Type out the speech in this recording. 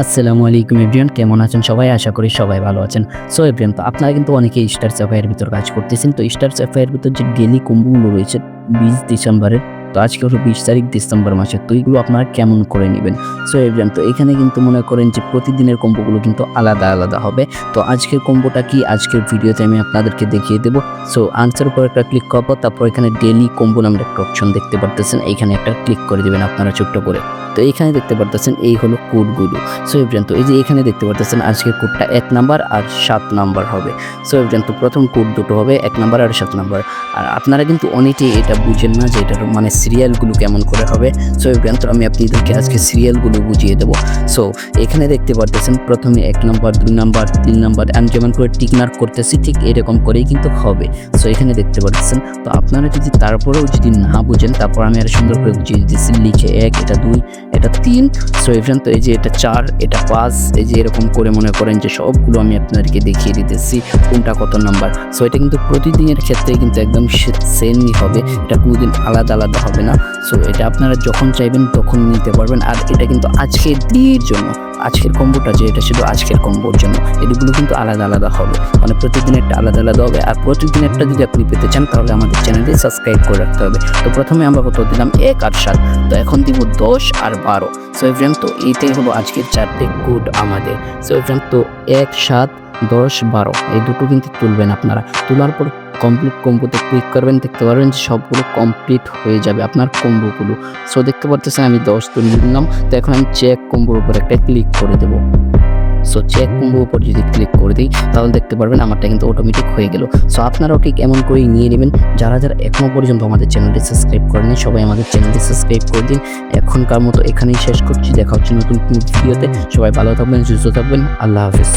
আসসালামু আলাইকুম এভরিওয়ান, কেমন আছেন সবাই? আশা করি সবাই ভালো আছেন। সো এভরিওয়ান, তো আপনারা কিন্তু অনেকেই স্টারসফি এর ভিতর কাজ করতেছেন। তো স্টারসফি এর ভিতর যে ডেইলি কম্বোগুলো রয়েছে 20 ডিসেম্বরের, তো আজকে হলো 20 তারিখ ডিসেম্বর মাসের, তো এইগুলো আপনারা কেমন করে নেবেন? সো এভরিওয়ান, তো এখানে কিন্তু মনে করেন যে প্রতিদিনের কম্বোগুলো কিন্তু আলাদা আলাদা হবে। তো আজকের কম্বোটা কি আজকের ভিডিওতে আমি আপনাদেরকে দেখিয়ে দেবো। সো আনসার উপর একটা ক্লিক করবো, তারপর এখানে ডেইলি কম্বো নামের একটা অপশন দেখতে পারতেছেন, এইখানে একটা ক্লিক করে দেবেন আপনারা ছোট্ট করে। তো এইখানে দেখতে পারতেছেন এই হলো কোডগুলো। সো এভরিওয়ান, তো এই যে এখানে দেখতে পারতেছেন আজকের কোডটা 1 নাম্বার আর 7 নাম্বার হবে। সো এভরিওয়ান, তো প্রথম কোড দুটো হবে 1 নাম্বার আর 7 নাম্বার। আর আপনারা কিন্তু অনেকেই এটা বুঝেন না যে এটার মানে সিরিয়ালগুলো কেমন করে হবে। সো এভরিওয়ান, তো আমি আপনাদেরকে আজকে সিরিয়ালগুলো বুঝিয়ে দেবো। সো এখানে দেখতে পারতেছেন প্রথমে 1 নাম্বার, 2 নাম্বার, 3 নাম্বার, আমি যেমন করে টিক মার্ক করতেছি ঠিক এরকম করেই কিন্তু হবে। সো এখানে দেখতে পারতেছেন। তো আপনারা যদি তারপরেও যদি না বুঝেন, তারপর আমি আর সুন্দর করে বুঝিয়ে দিচ্ছি। লিখে 1, এটা 2, এটা 3। সো এভরিওয়ান, তো এই যে এটা 4, এটা 5, এই যে এরকম করে মনে করেন যে সবগুলো আমি আপনাদেরকে দেখিয়ে দিতেছি কোনটা কত নাম্বার। সো এটা কিন্তু প্রতিদিনের ক্ষেত্রে কিন্তু একদম সেমই হবে, এটা কোনোদিন আলাদা আলাদা হবে না। সো এটা আপনারা যখন চাইবেন তখন নিতে পারবেন। আর এটা কিন্তু আজকের দিনের জন্য, আজকের কম্বোটা যে এটা শুধু আজকের কম্বোর জন্য, এগুলো কিন্তু আলাদা আলাদা হবে, মানে প্রতিদিন একটা আলাদা আলাদা হবে। আর প্রতিদিন একটা যদি আপনি পেতে চান তাহলে আমাদের চ্যানেলটি সাবস্ক্রাইব করে রাখতে হবে। তো প্রথমে আমরা কত দিলাম? 1 আর 7, তো এখন দিব 10 আর 12। সো এভরিওয়ান, তো এইটাই হলো আজকের 4টে কোড আমাদের। সো এভরিওয়ান, তো 1, 7, 10, 12 এই দুটো কিন্তু তুলবেন আপনারা। তোলার পর কমপ্লিট কম্বোতে ক্লিক করবেন, দেখতে পারবেন যে সবগুলো কমপ্লিট হয়ে যাবে আপনার কম্বোগুলো। সো দেখতে পাচ্ছেন আমি 10 তুলে নিলাম। তো এখন আমি চেক কম্বোর উপর একটা ক্লিক করে দেবো। সো চেক কম্বোর উপর যদি ক্লিক করে দিই তাহলে দেখতে পারবেন আমারটা কিন্তু অটোমেটিক হয়ে গেল। সো আপনারাও ঠিক এমন করেই নিয়ে নেবেন। যারা যারা এখনও পর্যন্ত আমাদের চ্যানেলটি সাবস্ক্রাইব করেনি সবাই আমাদের চ্যানেলটি সাবস্ক্রাইব করে দিন। এখনকার মতো এখানেই শেষ করছি, দেখা হচ্ছে নতুন ভিডিওতে। সবাই ভালো থাকবেন, সুস্থ থাকবেন, আল্লাহ হাফেজ।